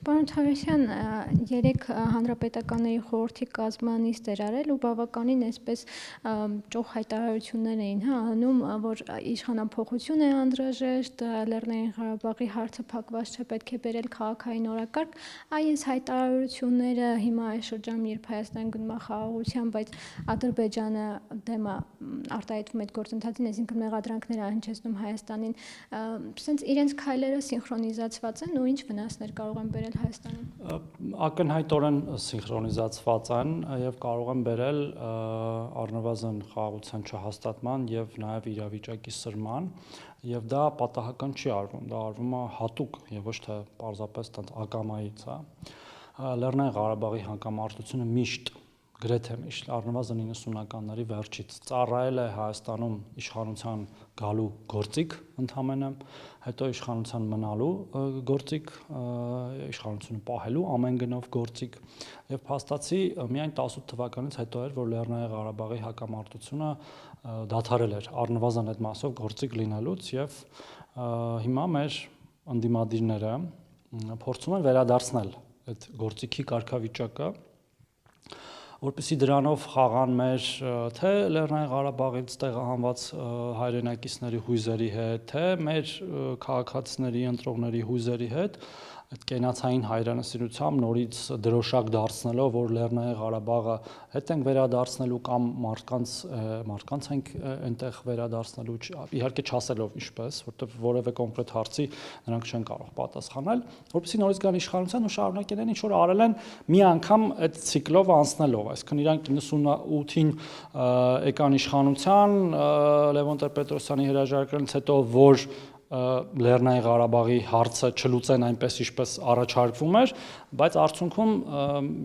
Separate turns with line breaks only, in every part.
Պարոն Թավեսյան, երեք հանրապետականների խորհրդի կազմը նիստ էր արել ու բավականին այսպես ճոխ հայտարարություններ էին անում, որ իշխանափոխություն է անհրաժեշտ, Լեռնային Ղարաբաղի հարցը փակված չէ, պետք է բերել քաղաքային օրակարգ, այս հայտարարությունները հիմա այս շրջանում, երբ Հայաստան գնում է խաղաղության, բայց Ադրբեջանը դեմ է արտահայտվում այդ գործընթացին, այսինքն մեղադրանքներ հնչեցնում Հայաստանին, սենց իրենց քայլերը սինխրոնիզացված են ու ինչ վնասներ կարող են բերել Հայաստանին։
Ակնհայտորեն սինխրոնիզացված են եւ կարող են բերել առնվազն խաղաղության չհաստատման եւ նաեւ իրավիճակի սրման եւ դա պատահական չի արվում, դա արվում է հատուկ եւ ոչ թե պարզապես ակամայից, Լեռնային Ղարաբաղի հակամարտությունը միշտ գրեթե միշտ առնվազն 90-ականների վերջից ծառայել է Հայաստանում իշխանության գալու գործիք ընդհանրապես, հետո իշխանության մնալու գործիք, իշխանությունը պահելու ամեն գնով գործիք եւ փաստացի միայն 18 թվականից հետո էր, որ Լեռնային Ղարաբաղի հակամարտությունը դադարել էր առնվազն այդ մասով գործիք լինելուց եւ հիմա մեր ընդդիմադիրները փորձում են վերադարձնել այդ գործիքի կարգավիճակը, որպեսզի դրանով խաղան մեր թե Լեռնային Ղարաբաղից տեղահանված հայրենակիցների հույզերի հետ, թե մեր քաղաքացիների, ընտրողների հույզերի հետ, այդ կենացային հայրենասիրությամբ նորից դրոշակ դարձնելով, որ Լեռնային Ղարաբաղը հետ ենք վերադարձնելու կամ մարդկանց ենք այնտեղ վերադարձնելու, իհարկե չասելով ինչպես, որտեղ որևէ կոնկրետ հարցի նրանք չեն կարող պատասխանել, որպեսզի նորից գան իշխանության ու շարունակեն ինչ որ արել են մի անգամ այդ ցիկլով անցնելով, այսինքն իրանք 98-ին եկան իշխանության, Լևոն Տեր-Պետրոսյանի հրաժարակից հետո որ Լեռնային Ղարաբաղի հարցը չլուծեն այնպես ինչպես առաջարկվում էր, բայց արդյունքում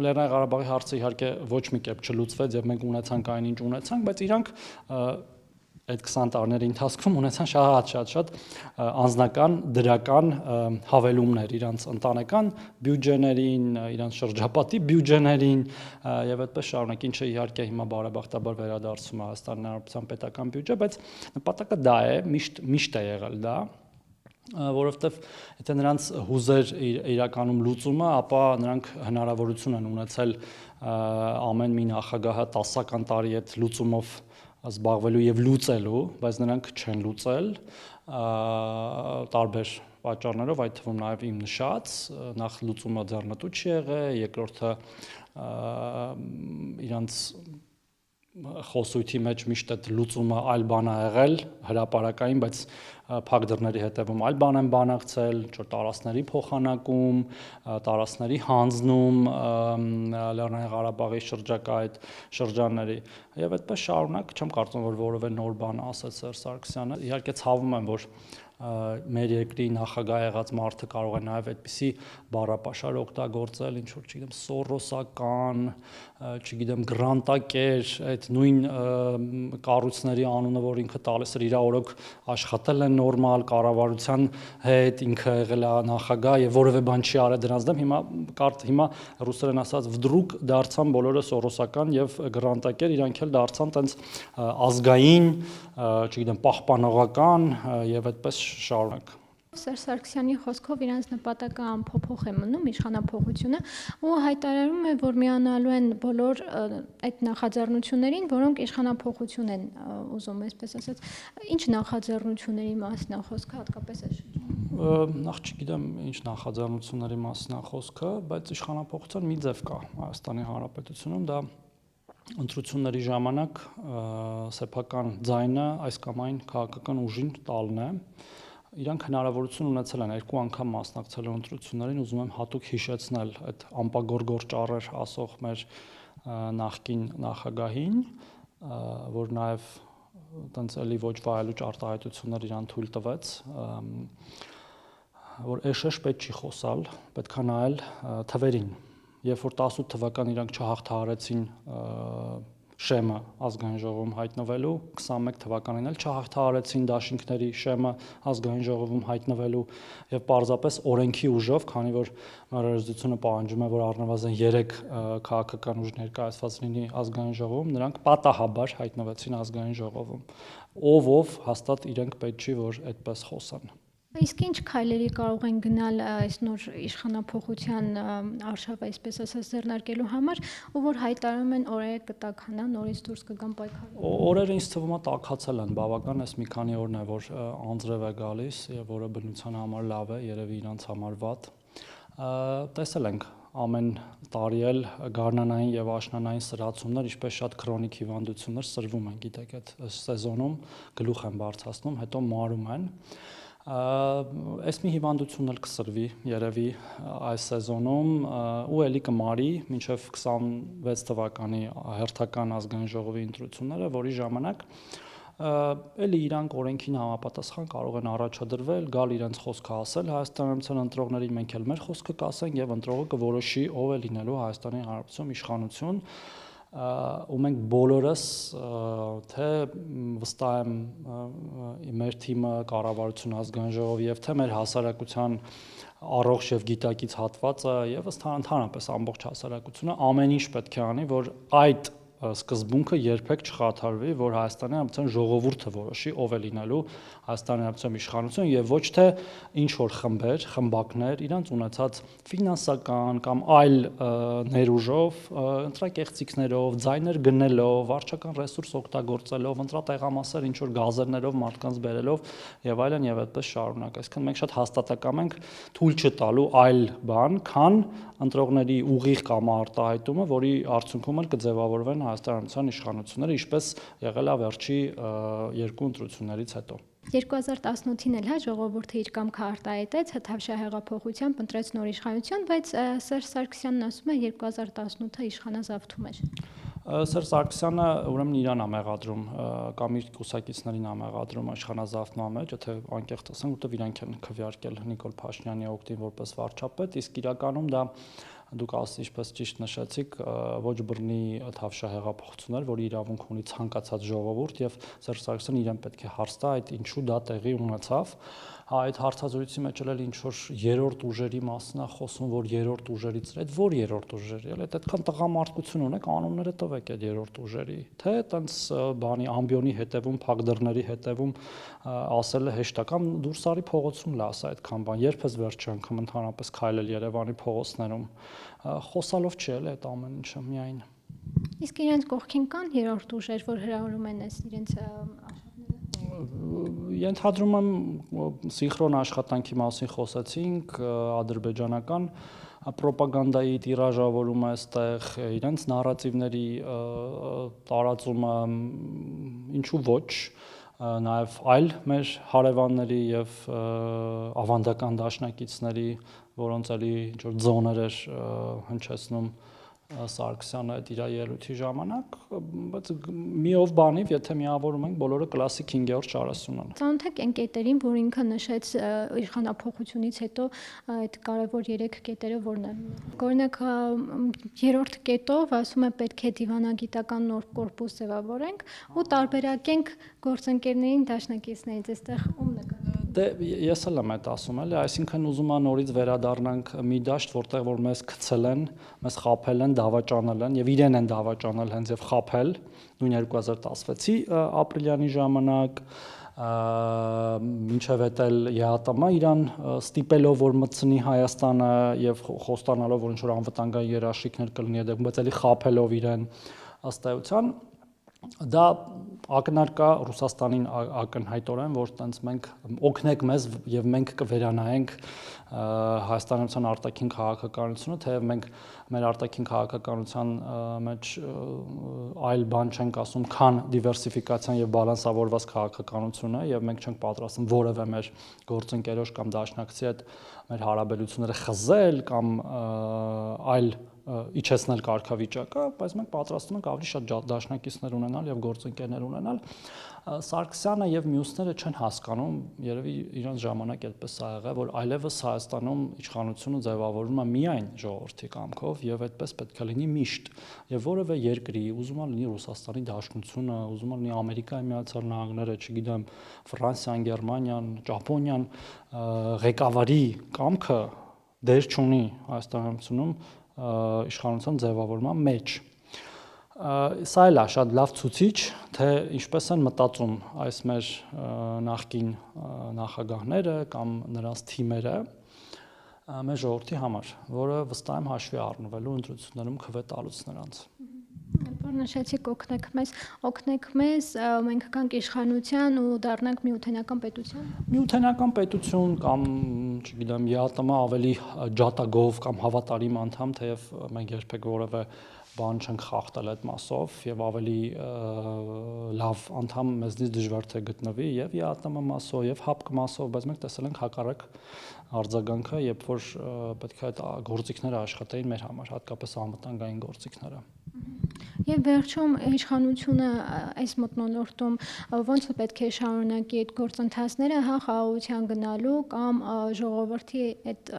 Լեռնային Ղարաբաղի հարցը իհարկե ոչ մի կերպ չլուծվեց եւ մենք ունեցանք այն ինչ ունեցանք, բայց իրանք այդ 20 տարիների ընթացքում ունեցան շատ անձնական դրական հավելումներ իրանց ընտանեկան բյուջեներին, իրանց շրջապատի բյուջեներին եւ այդպես շարունակ, ինչը իհարկե հիմա բարեբախտաբար վերադարձում է Հայաստանի Հանրապետության պետական բյուջե, բայց նպատակը դա է, միշտ է եղել դա, որովհետեւ եթե նրանց հուզեր իրականում լուծումը, ապա նրանք հնարավորություն են ունեցել ամեն մի նախագահը 10-ական տարի այդ լուծումով զբաղվելու եւ լուծելու, բայց նրանք չեն լուծել տարբեր պատճառներով, այդ թվում նաեւ իմ նշած, նախ լուծումը ձեռնտու չի եղել, երկրորդը իրանց խոսույթի մեջ միշտ այդ լուծումը այլ բան է եղել, հրապարակային, բայց փակ դռների հետևում այլ բան են բանակցել, տարածքների փոխանակում, տարածքների հանձնում, Լեռնային Ղարաբաղի շրջակա այդ շրջանների եւ այդպես շարունակ, չեմ կարծում որ որևէ նոր բան ասեց Սերժ Սարգսյանը, իհարկե ցավում եմ, որ մեր երկրի նախագահ եղած մարդը կարող է նաև այդպիսի բառապաշար օգտագործել, ինչ որ չգիտեմ, սորոսական, չգիտեմ, գրանտակեր, այդ նույն կառույցների անունը, որ ինքը տալիս էր, իր օրոք աշխատել են նորմալ կառավարության հետ, ինքը եղել է նախագահ եւ որևէ բան չի արել դրանց դեմ, հիմա ռուսերեն ասած վդրուկ դարձան բոլորը սորոսական եւ գրանտակեր, իրանք էլ դարձան տենց ազգային, չգիտեմ, պահպանողական եւ այդպես շարունակ։
Սերժ Սարգսյանի խոսքով իրանց նպատակը անփոփոխ է մնում իշխանափոխությունը ու հայտարարում է, որ միանալու են բոլոր այդ նախաձեռնություններին, որոնք իշխանափոխություն են ուզում, այսպես ասած, ինչ նախաձեռնությունների մասին է խոսքը հատկապես այս շրջանում։
Նախ չգիտեմ ինչ նախաձեռնությունների մասին է խոսքը, բայց իշխանափոխության մի ձև կա Հայաստանի Հանրապետությունում, դա ընտրությունների ժամանակ սեփական ձայնը այս կամ այն քաղաքական ուժին տալն է։ Իրանք հնարավորություն ունեցել են երկու անգամ մասնակցել ընտրություններին, ուզում եմ հատուկ հիշեցնել այդ ամպագորգոր ճառեր ասող մեր նախկին նախագահին, որ նաև տենց էլի ոչ վայելուչ արտահայտություններ իրան թույլ տվեց, որ էշեշ պետք չի խոսալ, պետք է նայել թվերին, երբ որ 18 թվական իրանք չհաղթահարեցին շեմը ազգային ժողովում հայտնվելու, 21 թվականին էլ չհաղթահարեցին դաշինքների շեմը ազգային ժողովում հայտնվելու եւ պարզապես օրենքի ուժով, քանի որ Հանրապետությունը պահանջում է, որ առնվազն 3 քաղաքական ուժ ներկայացված լինի ազգային ժողովում, նրանք պատահաբար հայտնվեցին ազգային ժողովում։ Ով հաստատ իրենք պետք չի որ այդպես խոսան։
Իսկ ինչ քայլերի կարող են գնալ այս նոր իշխանափոխության արշավը, այսպես ասած, ձեռնարկելու համար, ու որ հայտարարում են օրերը կտաքանա, նորից դուրս կգան պայքարի։
Օրերը ինձ թվում է տաքացել են բավական, այս մի քանի օրն է, որ անձրև է գալիս, եւ որը բնության համար լավ է, երևի իրանց համար վատ։ Տեսել ենք ամեն տարի էլ գարնանային եւ աշնանային սրացումներ, ինչպես շատ քրոնիկ հիվանդություններ սրվում են, գիտեք, այդ սեզոնում գլուխ են բարձրացնում, հետո մարում են։ Այս մի հիվանդություն էլ կսրվի երևի այս սեզոնում ու էլի կմարի մինչև 26 թվականի հերթական ազգային ժողովի ընտրությունները, որի ժամանակ էլի իրանք օրենքին համապատասխան կարող են առաջադրվել, գալ իրենց խոսքը ասել Հայաստանի Հանրապետության ընտրողներին, մենք էլ մեր խոսքը կասենք եւ ընտրողը կորոշի ով է լինելու Հայաստանի Հանրապետություն իշխանություն, ու մենք բոլորս թե վստահ եմ մեր թիմը, կառավարությունը, ազգային ժողովը եւ թե մեր հասարակության առողջ եւ գիտակից հատվածը եւ ընդհանրապես ամբողջ հասարակությունը ամեն ինչ պետք է անի, որ այդ սկզբունքը երբեք չխաթարվի, որ Հայաստանի Հանրապետության ժողովուրդը որոշի ով է լինելու Հայաստանի Հանրապետության իշխանություն եւ ոչ թե ինչ որ խմբեր, խմբակներ իրանց ունեցած ֆինանսական կամ այլ ներուժով, ընտրակեղծիքներով, ձայներ գնելով, վարչական ռեսուրս օգտագործելով, ընտրատեղամասեր ինչ որ գազերներով մարդկանց բերելով եւ այլն եւ այդպես շարունակ։ Այսինքն մենք շատ հաստատակամ ենք թույլ չտալու այլ բան, քան ընտրողների ուղիղ կամ արտահայտումը, որի արդյունքում էլ կձևավորվեն Հայաստանի Հանրապետության իշխանությունները, ինչպես եղել է վերջի երկու ընտրություններից հետո։
2018-ին էլ ժողովուրդը իր կամքը արտահայտեց, Թավշյա հեղափոխությամբ ընտրեց նոր իշխանություն, բայց Սերժ Սարգսյանն ասում է 2018-ը իշխանազավթում էր։
Սերժ Սարգսյանը ուրեմն իրան է մեղադրում կամ իր կուսակիցներին է մեղադրում իշխանազավթման մեջ, եթե անկեղծ ասենք, որտեղ իրանք են քվեարկել Նիկոլ Փաշինյանի օգտին որպես վարչապետ, իսկ իրականում դա դուք ինչպես ճիշտ նշեցիք, ոչ բռնի Թավշյա հեղափոխություն էր, որի իրավունք ունի ցանկացած ժողովուրդ եւ Սերժ Սարգսյանը իրեն պետք է հարց տա այդ ինչու դա տեղի ունեցավ։ Այդ հարցազրույցի մեջ էլ ինչ որ երրորդ ուժերի մասին է խոսում, որ երրորդ ուժերից այդ որ երրորդ ուժերի, էլ այդքան տղամարդկություն ունեք, անունները տվեք այդ երրորդ ուժերի, թե այտենց բանի ամբիոնի հետևում, փակ դռների հետևում ասելը հեշտ է, կամ դուրս արի փողոցում լաս այդքան բան, երբ ես վերջի անգամ ընդհանրապես քայլել Երևանի փողոցներում, խոսալով չի էլ այդ ամեն ինչը միայն։
Իսկ իրենց կողքին կան երրորդ ուժեր, որ հրահուրում են իրենց
Ենթադրում եմ սինխրոն աշխատանքի մասին խոսեցինք, ադրբեջանական պրոպագանդայի տիրաժավորումը այստեղ, իրենց նարատիվների տարածումը, ինչու ոչ, նաև այլ մեր հարևանների եւ ավանդական դաշնակիցների, որոնց էլի ինչ որ ձոներ էր հնչեցնում Սարգսյանը այդ իր ելույթի ժամանակ, բայց միով բանիվ, եթե միավորում ենք, բոլորը կլասիկ 5-րդ 40-ն։
Ծանոթ են կետերին, որ ինքը նշեց իշխանափոխությունից հետո այդ կարևոր 3 կետերը որն են։ Օրինակ, երրորդ կետով ասում է պետք է դիվանագիտական նոր կորպուս ձևավորենք ու տարբերակենք գործընկերներին դաշնակիցներից, այստեղ ում նկատի։
Դե ես էլ եմ այդ ասում էլի, այսինքն ուզում եմ նորից վերադառնանք մի դաշտ, որտեղ որ մեզ գցել են, մեզ խաբել են, դավաճանել են եւ իրեն են դավաճանել հենց եւ խաբել նույն 2016-ի ապրիլյանի ժամանակ, մինչև էտել ԵԱՏՄ իրան ստիպելով որ մտցնի Հայաստանը եւ խոստանալով որ ինչ որ անվտանգային երաշխիքներ կլինի այդ, բայց էլի խաբելով իրեն ըստ էության դա ակնարկա Ռուսաստանին ակնհայտորեն, որ տենց մենք օգնեք մեզ եւ մենք կվերանայենք Հայաստանի Հանրապետության արտաքին քաղաքականությունը, թեև մենք մեր արտաքին քաղաքականության մեջ այլ բան չենք ասում, քան դիվերսիֆիկացիան եւ բալանսավորված քաղաքականությունը եւ մենք չենք պատրաստվում որևէ մեր գործընկերոջ կամ դաշնակցի հետ մեր հարաբերությունները խզել կամ այլ իջեցնել կարգավիճակը, բայց մենք պատրաստվում ենք ավելի շատ դաշնակիցներ ունենալ եւ գործընկերներ ունենալ։ Սարգսյանը եւ մյուսները չեն հասկանում, երևի իրանց ժամանակ այդպես է եղել, որ այլևս Հայաստանում իշխանությունը ձևավորվում է միայն ժողովրդի կամքով եւ այդպես պետք է լինի միշտ։ Եվ որևէ երկրի, ուզում է լինի Ռուսաստանի Դաշնությունը, ուզում է լինի Ամերիկայի Միացյալ Նահանգները, չգիտեմ, Ֆրանսիան, Գերմանիան, Ճապոնիան, ղեկավարի կամքը դեր չունի Հայաստանի Հանրապետությունում իշխանության ձևավորման մեջ։ Սա էլ է շատ լավ ցուցիչ, թե ինչպես են մտածում այս մեր նախկին նախագահները կամ նրանց թիմերը մեր ժողովրդի համար, որը վստահ եմ հաշվի առնվելու ընտրություններում քվե տալուց նրանց։
Որ նշեցիք օգնեք մեզ, մենք կանք իշխանության ու դառնանք միութենական պետություն։
Միութենական պետություն կամ, չգիտեմ, ԵԱՏՄ ավելի ջատագով կամ հավատարիմ անդամ, թեև մենք երբեք որևէ բան չենք խախտել այդ մասով եւ ավելի լավ անդամ մեզնից դժվար թե գտնվի եւ ԵԱՏՄ մասով եւ ՀԱՊԿ մասով, բայց մենք տեսել ենք հակառակ արձագանքը, երբ որ պետք է այդ գործիքները աշխատեին մեր համար, հատկապես անվտանգային գործիքները։
Եվ վերջում իշխանությունը այս մթնոլորտում ոնց պետք է շարունակի այդ գործընթացները խաղաղության գնալու կամ ժողովրդի այդ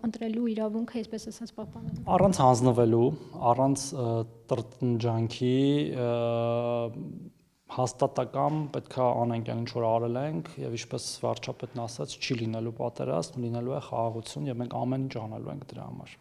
ընտրելու իրավունքը, այսպես ասած, պահպանելու։
Առանց հանձնվելու, առանց տրտնջանքի հաստատակամ պետք է անենք այն ինչ որ արել ենք եւ ինչպես վարչապետն ասաց, չի լինելու պատերազմ, լինելու է խաղաղություն եւ մենք ամեն ինչ անելու ենք դրա համար։